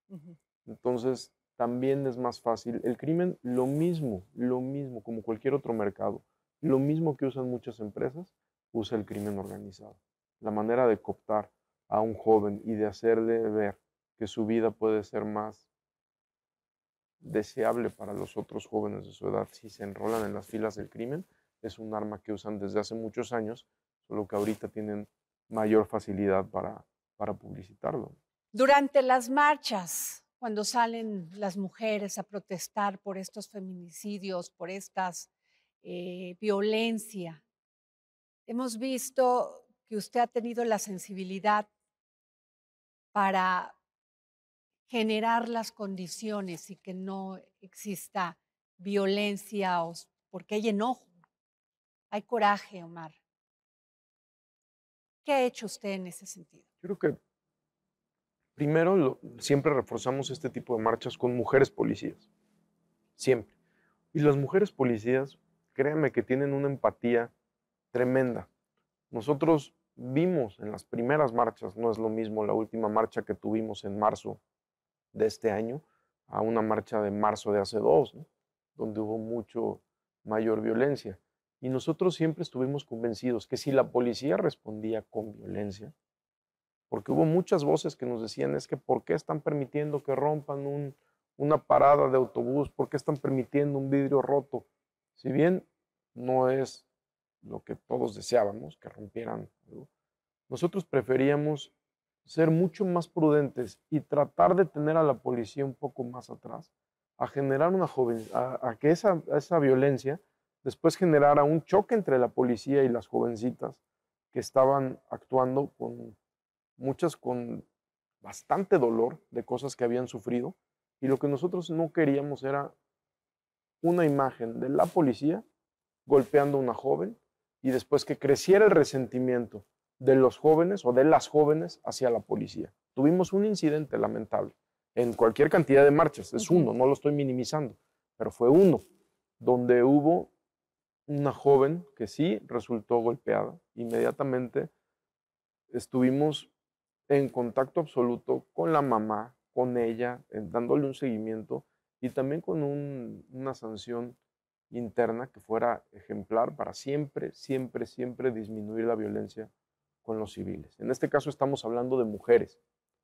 S1: Ujú.
S2: Entonces, también es más fácil. El crimen, lo mismo, como cualquier otro mercado, lo mismo que usan muchas empresas, usa el crimen organizado. La manera de cooptar a un joven y de hacerle ver que su vida puede ser más deseable para los otros jóvenes de su edad si se enrolan en las filas del crimen, es un arma que usan desde hace muchos años, solo que ahorita tienen mayor facilidad para publicitarlo.
S1: Durante las marchas, cuando salen las mujeres a protestar por estos feminicidios, por estas violencia, hemos visto que usted ha tenido la sensibilidad para generar las condiciones y que no exista violencia, porque hay enojo, hay coraje, Omar. ¿Qué ha hecho usted en ese sentido?
S2: Yo creo que primero siempre reforzamos este tipo de marchas con mujeres policías, siempre. Y las mujeres policías, créanme que tienen una empatía tremenda. Nosotros vimos en las primeras marchas, no es lo mismo la última marcha que tuvimos en marzo de este año a una marcha de marzo de hace 2, ¿no? Donde hubo mucho mayor violencia. Y nosotros siempre estuvimos convencidos que si la policía respondía con violencia, porque hubo muchas voces que nos decían es que ¿por qué están permitiendo que rompan una parada de autobús? ¿Por qué están permitiendo un vidrio roto? Si bien no es lo que todos deseábamos, que rompieran algo, nosotros preferíamos ser mucho más prudentes y tratar de tener a la policía un poco más atrás, a generar una joven, a que esa violencia después generara un choque entre la policía y las jovencitas que estaban actuando muchas con bastante dolor de cosas que habían sufrido, y lo que nosotros no queríamos era una imagen de la policía golpeando a una joven y después que creciera el resentimiento de los jóvenes o de las jóvenes hacia la policía. Tuvimos un incidente lamentable en cualquier cantidad de marchas, es uno, no lo estoy minimizando, pero fue uno, donde hubo una joven que sí resultó golpeada. Inmediatamente estuvimos en contacto absoluto con la mamá, con ella, dándole un seguimiento y también con una sanción interna que fuera ejemplar para siempre, siempre, siempre disminuir la violencia con los civiles. En este caso estamos hablando de mujeres,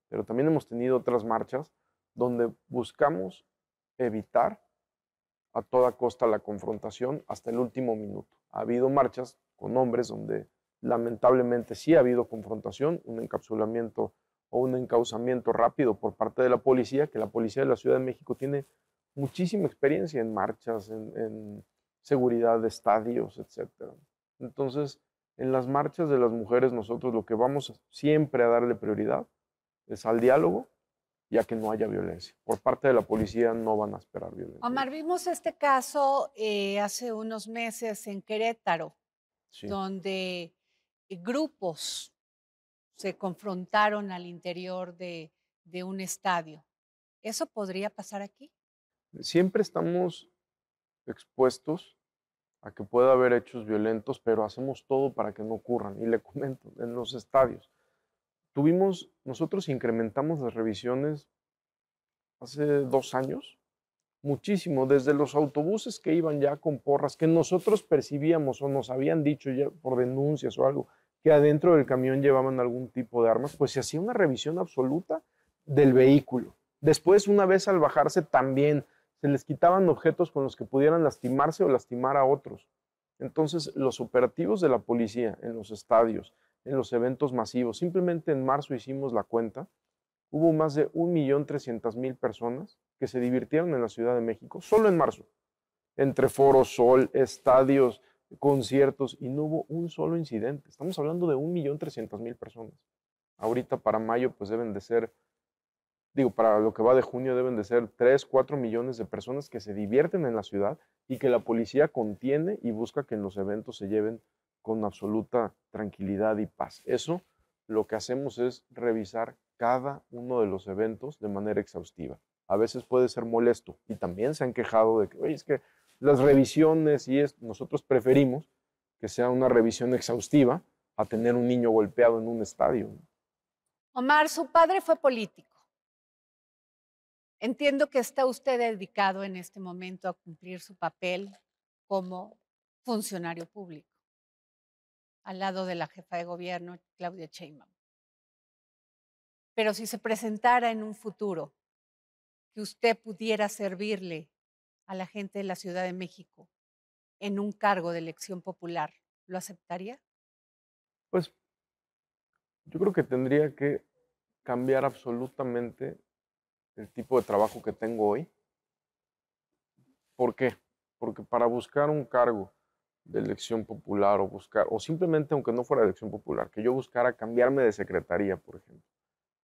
S2: pero también hemos tenido otras marchas donde buscamos evitar a toda costa la confrontación hasta el último minuto. Ha habido marchas con hombres donde lamentablemente sí ha habido confrontación, un encapsulamiento o un encauzamiento rápido por parte de la policía, que la policía de la Ciudad de México tiene muchísima experiencia en marchas, en seguridad de estadios, etc. Entonces, en las marchas de las mujeres nosotros lo que vamos siempre a darle prioridad es al diálogo ya que no haya violencia. Por parte de la policía no van a esperar violencia.
S1: Omar, vimos este caso hace unos meses en Querétaro,
S2: Sí.
S1: donde grupos se confrontaron al interior de un estadio. ¿Eso podría pasar aquí?
S2: Siempre estamos expuestos a que pueda haber hechos violentos, pero hacemos todo para que no ocurran. Y le comento, en los estadios, nosotros incrementamos las revisiones hace 2 años, muchísimo, desde los autobuses que iban ya con porras, que nosotros percibíamos o nos habían dicho ya por denuncias o algo, que adentro del camión llevaban algún tipo de armas, pues se hacía una revisión absoluta del vehículo. Después, una vez al bajarse, también se les quitaban objetos con los que pudieran lastimarse o lastimar a otros. Entonces, los operativos de la policía en los estadios, en los eventos masivos, simplemente en marzo hicimos la cuenta, hubo más de 1.300.000 personas que se divirtieron en la Ciudad de México, solo en marzo, entre Foro Sol, estadios, conciertos, y no hubo un solo incidente. Estamos hablando de 1.300.000 personas. Ahorita para mayo, pues deben de ser, para lo que va de junio, deben de ser 3, 4 millones de personas que se divierten en la ciudad y que la policía contiene y busca que en los eventos se lleven con absoluta tranquilidad y paz. Eso lo que hacemos es revisar cada uno de los eventos de manera exhaustiva. A veces puede ser molesto y también se han quejado de que, oye, es que las revisiones nosotros preferimos que sea una revisión exhaustiva a tener un niño golpeado en un estadio.
S1: Omar, su padre fue político. Entiendo que está usted dedicado en este momento a cumplir su papel como funcionario público, al lado de la jefa de gobierno, Claudia Sheinbaum. Pero si se presentara en un futuro que usted pudiera servirle a la gente de la Ciudad de México en un cargo de elección popular, ¿lo aceptaría?
S2: Pues yo creo que tendría que cambiar absolutamente el tipo de trabajo que tengo hoy. ¿Por qué? Porque para buscar un cargo de elección popular o simplemente aunque no fuera elección popular, que yo buscara cambiarme de secretaría, por ejemplo,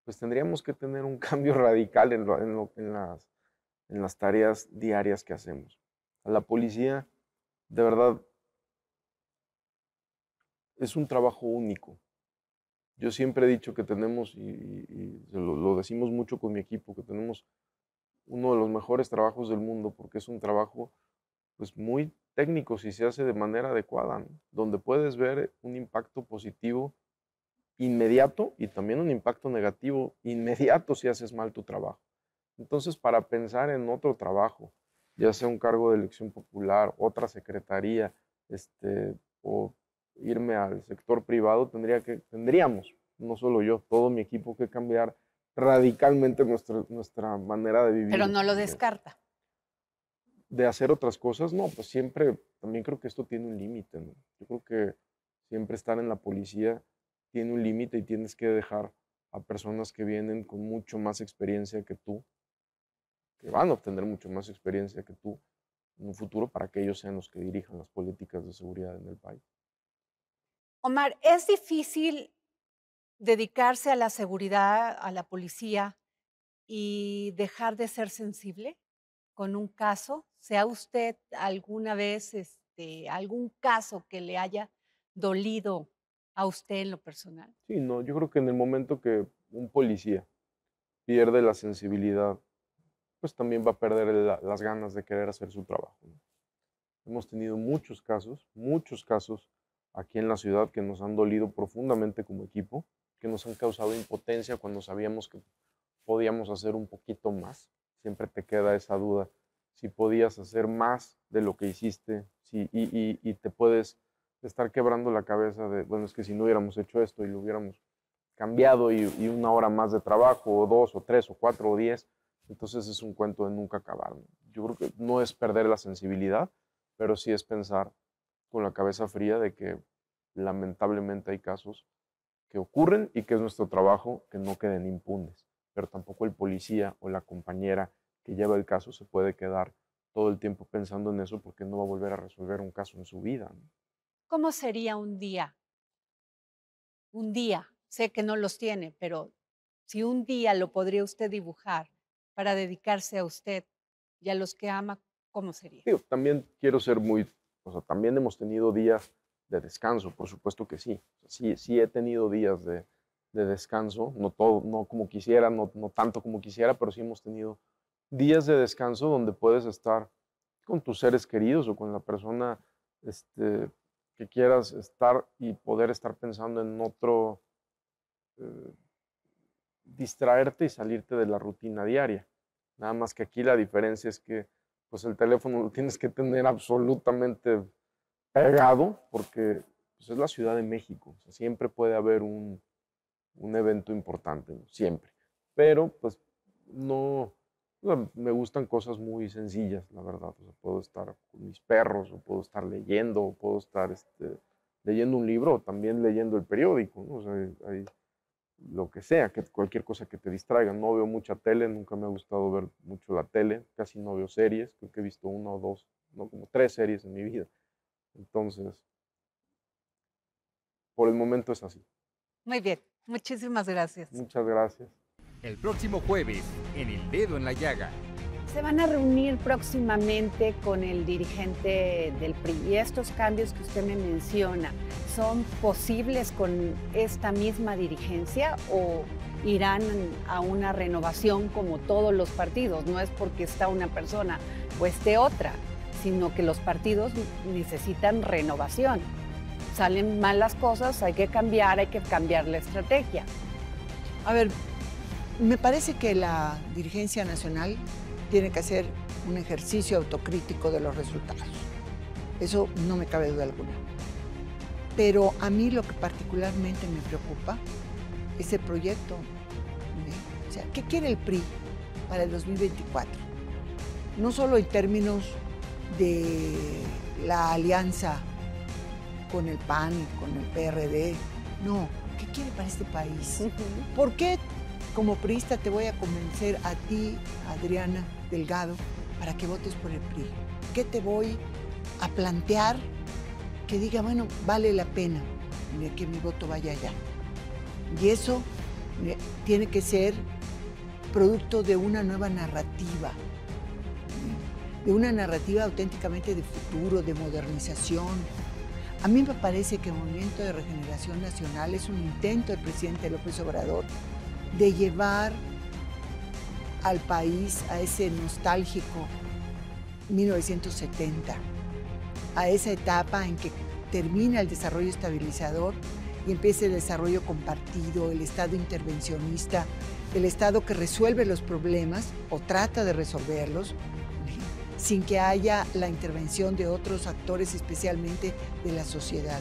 S2: pues tendríamos que tener un cambio radical en las tareas diarias que hacemos. A la policía, de verdad, es un trabajo único. Yo siempre he dicho que tenemos, y lo decimos mucho con mi equipo, que tenemos uno de los mejores trabajos del mundo porque es un trabajo pues muy técnico si se hace de manera adecuada, ¿no? Donde puedes ver un impacto positivo inmediato y también un impacto negativo inmediato si haces mal tu trabajo. Entonces, para pensar en otro trabajo, ya sea un cargo de elección popular, otra secretaría, o irme al sector privado, tendríamos, no solo yo, todo mi equipo, que cambiar radicalmente nuestra manera de
S1: Pero
S2: vivir.
S1: no lo descarta.
S2: De hacer otras cosas, no, pues siempre, también creo que esto tiene un límite, ¿no? Yo creo que siempre estar en la policía tiene un límite y tienes que dejar a personas que vienen con mucho más experiencia que tú, que van a obtener mucho más experiencia que tú en un futuro para que ellos sean los que dirijan las políticas de seguridad en el país.
S1: Omar, ¿es difícil dedicarse a la seguridad, a la policía y dejar de ser sensible con un caso? ¿Sea usted alguna vez algún caso que le haya dolido a usted en lo personal?
S2: Sí, no, yo creo que en el momento que un policía pierde la sensibilidad, pues también va a perder las ganas de querer hacer su trabajo, ¿no? Hemos tenido muchos casos aquí en la ciudad que nos han dolido profundamente como equipo, que nos han causado impotencia cuando sabíamos que podíamos hacer un poquito más. Siempre te queda esa duda, si podías hacer más de lo que hiciste, y te puedes estar quebrando la cabeza de, bueno, es que si no hubiéramos hecho esto y lo hubiéramos cambiado y una hora más de trabajo, o 2, o 3, o 4, o 10, entonces es un cuento de nunca acabar, ¿no? Yo creo que no es perder la sensibilidad, pero sí es pensar con la cabeza fría de que lamentablemente hay casos que ocurren y que es nuestro trabajo que no queden impunes, pero tampoco el policía o la compañera que lleva el caso se puede quedar todo el tiempo pensando en eso porque no va a volver a resolver un caso en su vida, ¿no?
S1: ¿Cómo sería un día? Un día, sé que no los tiene, pero Si un día lo podría usted dibujar para dedicarse a usted y a los que ama, ¿cómo sería?
S2: Digo, también quiero ser muy, o sea, también hemos tenido días de descanso, por supuesto que sí. O sea, sí he tenido días de descanso, no todo, no como quisiera, no tanto como quisiera, pero sí hemos tenido días de descanso donde puedes estar con tus seres queridos o con la persona que quieras estar y poder estar pensando en otro, eh, distraerte y salirte de la rutina diaria. Nada más que aquí la diferencia es que pues el teléfono lo tienes que tener absolutamente pegado porque pues, es la Ciudad de México. O sea, siempre puede haber un evento importante, ¿no? Siempre. Pero pues no, o sea, me gustan cosas muy sencillas, la verdad. O sea, puedo estar con mis perros, o puedo estar leyendo, o puedo estar leyendo un libro, o también leyendo el periódico, ¿no? O sea, hay lo que sea, que cualquier cosa que te distraiga. No veo mucha tele, nunca me ha gustado ver mucho la tele, casi no veo series, creo que he visto una o dos, no, como 3 series en mi vida. Entonces, por el momento es así.
S1: Muy bien, muchísimas gracias.
S2: Muchas gracias.
S3: El próximo jueves, en El Dedo en la Llaga.
S1: Se van a reunir próximamente con el dirigente del PRI y estos cambios que usted me menciona, ¿son posibles con esta misma dirigencia o irán a una renovación como todos los partidos? No es porque está una persona o esté otra, sino que los partidos necesitan renovación. Salen mal las cosas, hay que cambiar la estrategia.
S4: A ver, me parece que la dirigencia nacional tiene que hacer un ejercicio autocrítico de los resultados. Eso no me cabe duda alguna. Pero a mí lo que particularmente me preocupa es el proyecto. O sea, ¿qué quiere el PRI para el 2024? No solo en términos de la alianza con el PAN, con el PRD, no, ¿qué quiere para este país? ¿Por qué como priista te voy a convencer a ti, Adriana Delgado, para que votes por el PRI? ¿Qué te voy a plantear que diga, bueno, vale la pena que mi voto vaya allá? Y eso tiene que ser producto de una nueva narrativa, de una narrativa auténticamente de futuro, de modernización. A mí me parece que el Movimiento de Regeneración Nacional es un intento del presidente López Obrador de llevar al país a ese nostálgico 1970, a esa etapa en que termina el desarrollo estabilizador y empieza el desarrollo compartido, el Estado intervencionista, el Estado que resuelve los problemas o trata de resolverlos sin que haya la intervención de otros actores, especialmente de la sociedad.